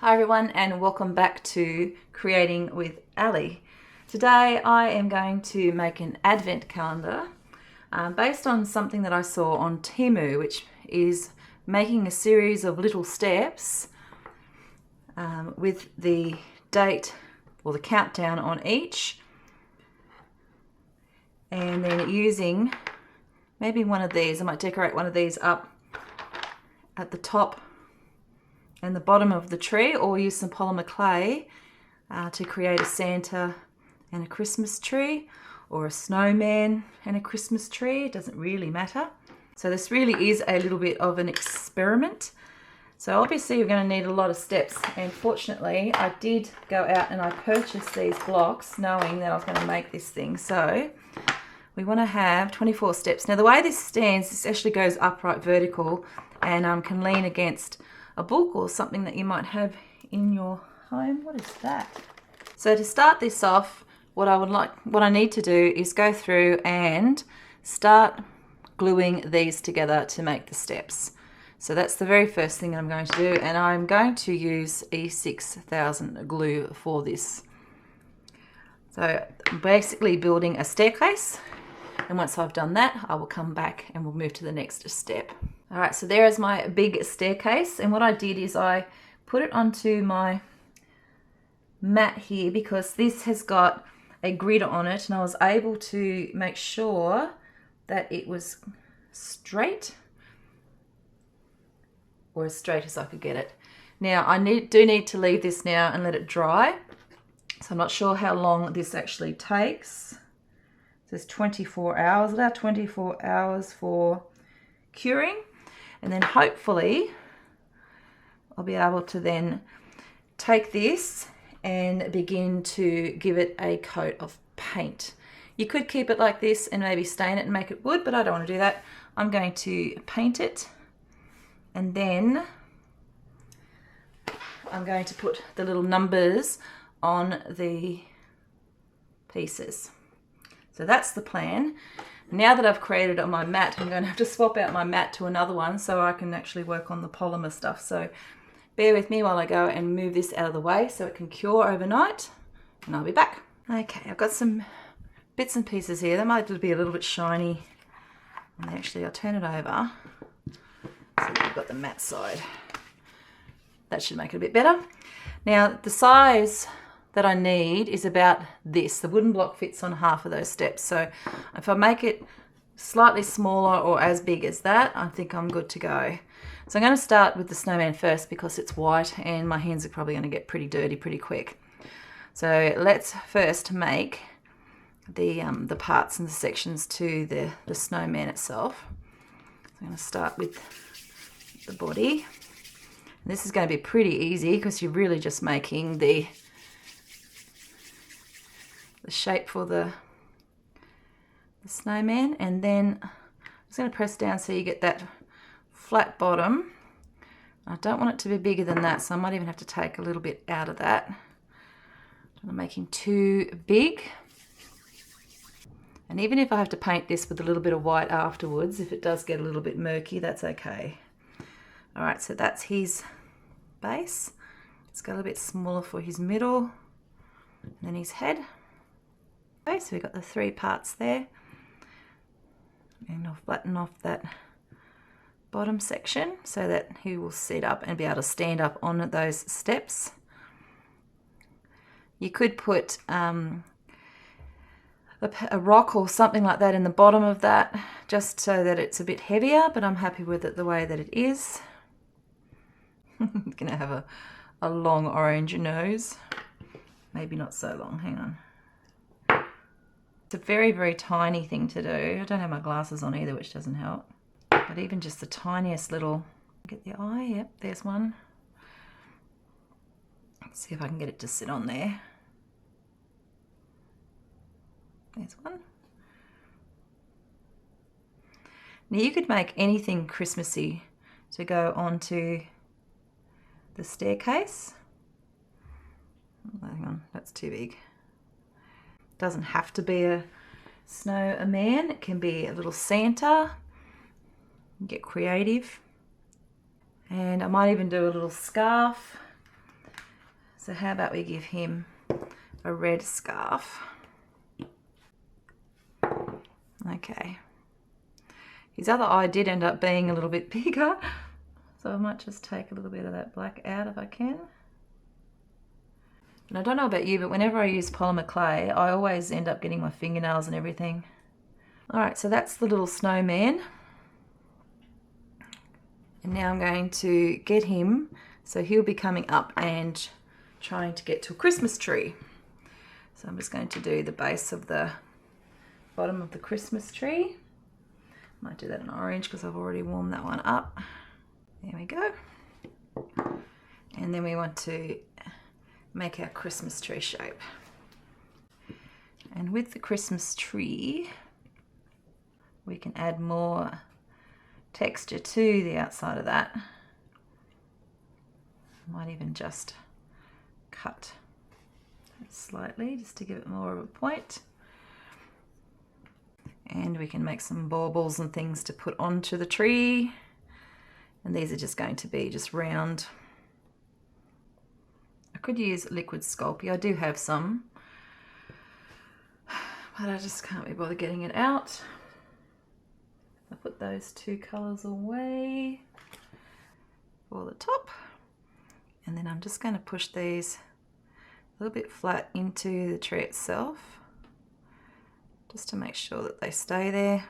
Hi everyone, and welcome back to Creating with Ali. Today I am going to make an advent calendar based on something that I saw on Temu, which is making a series of little steps with the date or the countdown on each, and then using maybe one of these. I might decorate one of these up at the top and the bottom of the tree, or use some polymer clay to create a Santa and a Christmas tree, or a snowman and a Christmas tree. It doesn't really matter. So this really is a little bit of an experiment. So obviously you're going to need a lot of steps, and fortunately I did go out and I purchased these blocks knowing that I was going to make this thing. So we want to have 24 steps. Now the way this stands, this actually goes upright vertical and can lean against a book or something that you might have in your home. What is that? So to start this off, what I need to do is go through and start gluing these together to make the steps. So that's the very first thing I'm going to do, and I'm going to use E6000 glue for this. So I'm basically building a staircase, and once I've done that, I will come back and we'll move to the next step. All right, so there is my big staircase, and what I did is I put it onto my mat here because this has got a grid on it, and I was able to make sure that it was straight, or as straight as I could get it. Now I do need to leave this now and let it dry, so I'm not sure how long this actually takes. It says 24 hours, about 24 hours for curing. And then hopefully I'll be able to then take this and begin to give it a coat of paint. You could keep it like this and maybe stain it and make it wood, but I don't want to do that. I'm going to paint it, and then I'm going to put the little numbers on the pieces. So that's the plan. Now that I've created it on my mat, I'm going to have to swap out my mat to another one so I can actually work on the polymer stuff. So bear with me while I go and move this out of the way so it can cure overnight, and I'll be back. Okay, I've got some bits and pieces here. They might be a little bit shiny. And actually, I'll turn it over so that we've got the matte side. That should make it a bit better. Now, the size that I need is about this. The wooden block fits on half of those steps. So if I make it slightly smaller or as big as that, I think I'm good to go. So I'm going to start with the snowman first because it's white and my hands are probably going to get pretty dirty pretty quick. So let's first make the parts and the sections to the snowman itself. So I'm going to start with the body. And this is going to be pretty easy because you're really just making the shape for the snowman, and then I'm just going to press down so you get that flat bottom. I don't want it to be bigger than that, so I might even have to take a little bit out of that. I'm making too big. And even if I have to paint this with a little bit of white afterwards, if it does get a little bit murky, that's okay. All right, so that's his base. Let's go a little bit smaller for his middle, and then his head. Okay, so we've got the three parts there, and I'll flatten off that bottom section so that he will sit up and be able to stand up on those steps. You could put a rock or something like that in the bottom of that just so that it's a bit heavier, but I'm happy with it the way that it is. It's gonna have a long orange nose. Maybe not so long, hang on. It's a very, very tiny thing to do. I don't have my glasses on either, which doesn't help. But even just the tiniest little, get the eye, yep, there's one. Let's see if I can get it to sit on there. There's one. Now you could make anything Christmassy to go onto the staircase. Oh, hang on, that's too big. Doesn't have to be a snowman. It can be a little Santa. Get creative. And I might even do a little scarf So how about we give him a red scarf? Okay. His other eye did end up being a little bit bigger, so I might just take a little bit of that black out if I can. And I don't know about you, but whenever I use polymer clay, I always end up getting my fingernails and everything. All right, so that's the little snowman. And now I'm going to get him, so he'll be coming up and trying to get to a Christmas tree. So I'm just going to do the base of the bottom of the Christmas tree. Might do that in orange because I've already warmed that one up. There we go. And then we want to make our Christmas tree shape. And with the Christmas tree, we can add more texture to the outside of that. Might even just cut it slightly just to give it more of a point. And we can make some baubles and things to put onto the tree. And these are just going to be just round. I could use liquid Sculpey. I do have some, but I just can't be bothered getting it out. I'll put those two colours away for the top. And then I'm just going to push these a little bit flat into the tree itself, just to make sure that they stay there.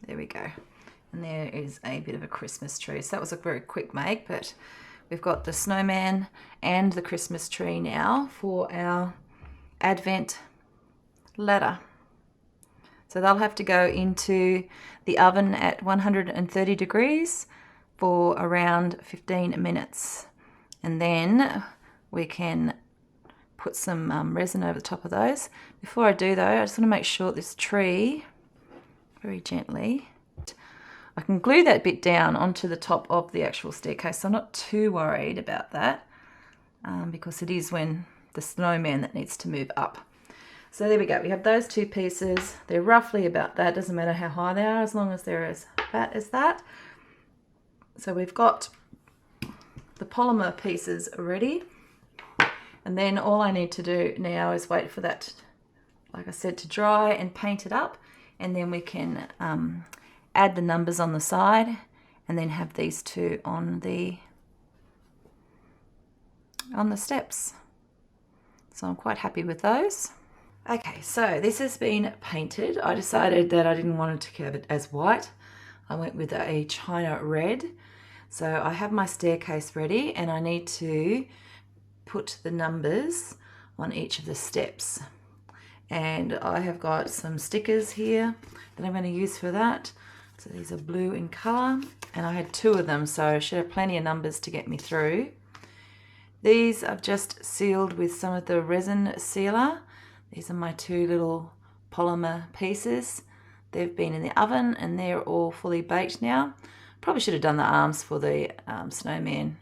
There we go. And there is a bit of a Christmas tree. So that was a very quick make, but we've got the snowman and the Christmas tree now for our Advent ladder. So they'll have to go into the oven at 130 degrees for around 15 minutes. And then we can put some resin over the top of those. Before I do though, I just want to make sure this tree, very gently, I can glue that bit down onto the top of the actual staircase. So I'm not too worried about that because it is when the snowman that needs to move up. So there we go, we have those two pieces. They're roughly about that, doesn't matter how high they are as long as they're as fat as that. So we've got the polymer pieces ready. And then all I need to do now is wait for that, like I said, to dry and paint it up. And then we can add the numbers on the side and then have these two on the steps. So I'm quite happy with those. Okay, so this has been painted. I decided that I didn't want it to have it as white. I went with a china red. So I have my staircase ready and I need to put the numbers on each of the steps. And I have got some stickers here that I'm going to use for that. So these are blue in colour and I had two of them, so I should have plenty of numbers to get me through. These I've just sealed with some of the resin sealer. These are my two little polymer pieces. They've been in the oven and they're all fully baked now. Probably should have done the arms for the snowman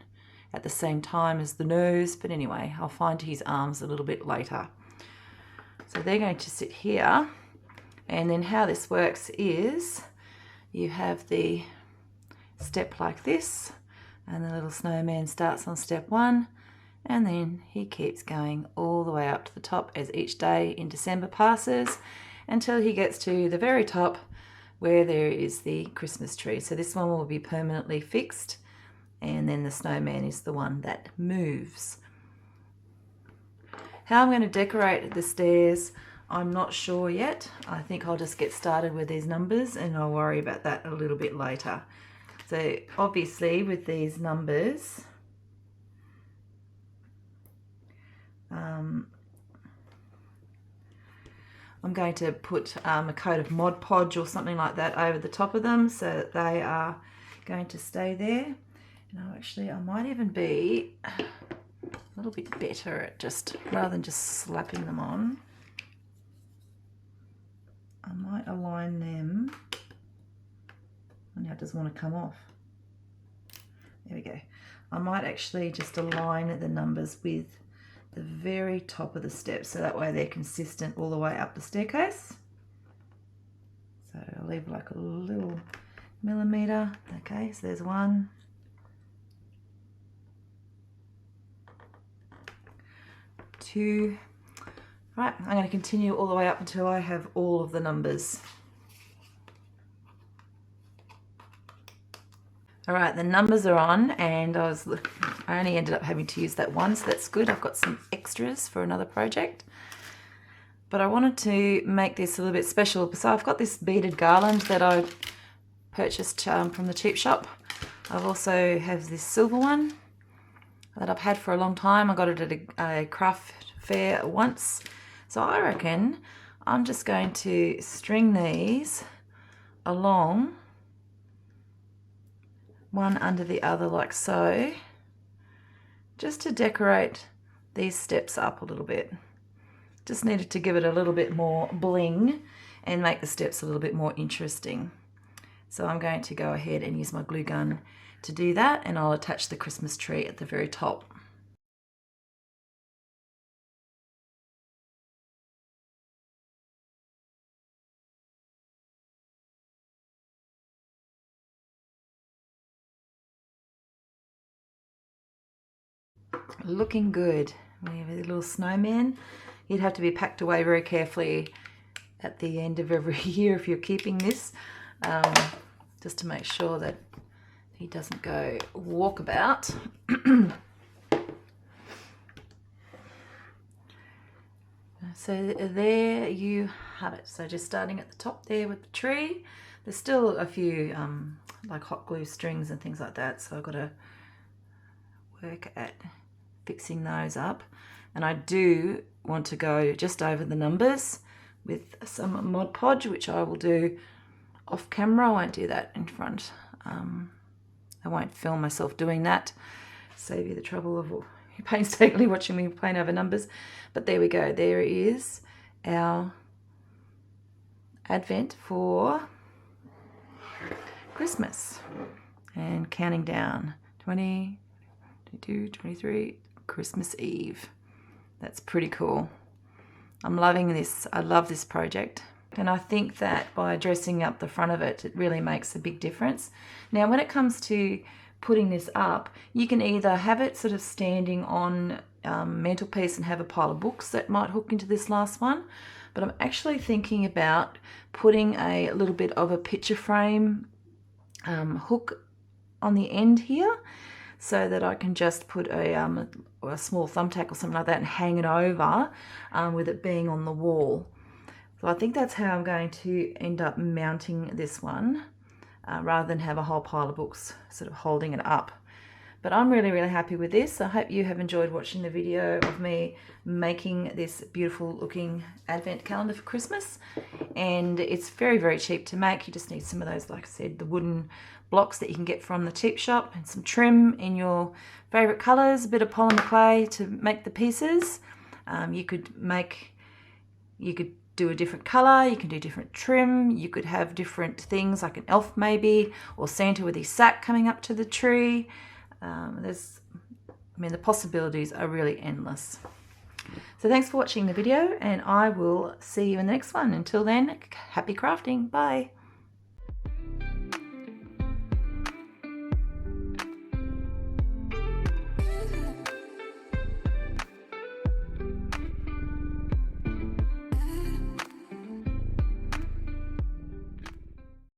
at the same time as the nose, but anyway, I'll find his arms a little bit later. So they're going to sit here, and then how this works is you have the step like this, and the little snowman starts on step 1, and then he keeps going all the way up to the top as each day in December passes until he gets to the very top where there is the Christmas tree. So this one will be permanently fixed, and then the snowman is the one that moves. How I'm going to decorate the stairs, I'm not sure yet. I think I'll just get started with these numbers and I'll worry about that a little bit later. So obviously with these numbers, I'm going to put a coat of Mod Podge or something like that over the top of them so that they are going to stay there. And I might even be a little bit better at just, rather than just slapping them on, I might align them. And now it doesn't want to come off. There we go. I might actually just align the numbers with the very top of the steps so that way they're consistent all the way up the staircase. So I'll leave like a little millimetre. Okay, so there's 1, 2. Right, I'm going to continue all the way up until I have all of the numbers. All right, the numbers are on, and I only ended up having to use that one, so that's good. I've got some extras for another project. But I wanted to make this a little bit special. So I've got this beaded garland that I purchased from the cheap shop. I've also have this silver one that I've had for a long time. I got it at a craft fair once. So I reckon I'm just going to string these along, one under the other like so, just to decorate these steps up a little bit. Just needed to give it a little bit more bling and make the steps a little bit more interesting. So I'm going to go ahead and use my glue gun to do that, and I'll attach the Christmas tree at the very top. Looking good. We have a little snowman. You'd have to be packed away very carefully at the end of every year if you're keeping this, just to make sure that he doesn't go walkabout. So there you have it. So just starting at the top there with the tree. There's still a few like hot glue strings and things like that, so I've got to work at fixing those up. And I do want to go just over the numbers with some Mod Podge, which I will do off camera. I won't do that in front. I won't film myself doing that. Save you the trouble of painstakingly watching me paint over numbers. But there we go. There is our advent for Christmas. And counting down. 20, 22, 23, Christmas Eve. That's pretty cool. I'm loving this. I love this project. And I think that by dressing up the front of it, it really makes a big difference. Now, when it comes to putting this up, you can either have it sort of standing on mantelpiece and have a pile of books that might hook into this last one. But I'm actually thinking about putting a little bit of a picture frame hook on the end here, so that I can just put a small thumbtack or something like that and hang it over with it being on the wall. So I think that's how I'm going to end up mounting this one, rather than have a whole pile of books sort of holding it up. But I'm really, really happy with this. I hope you have enjoyed watching the video of me making this beautiful looking advent calendar for Christmas. And it's very, very cheap to make. You just need some of those, like I said, the wooden blocks that you can get from the cheap shop, and some trim in your favorite colors, a bit of polymer clay to make the pieces. You could do a different color, you can do different trim, you could have different things like an elf maybe, or Santa with his sack coming up to the tree. The possibilities are really endless. So thanks for watching the video, and I will see you in the next one. Until then, happy crafting. Bye.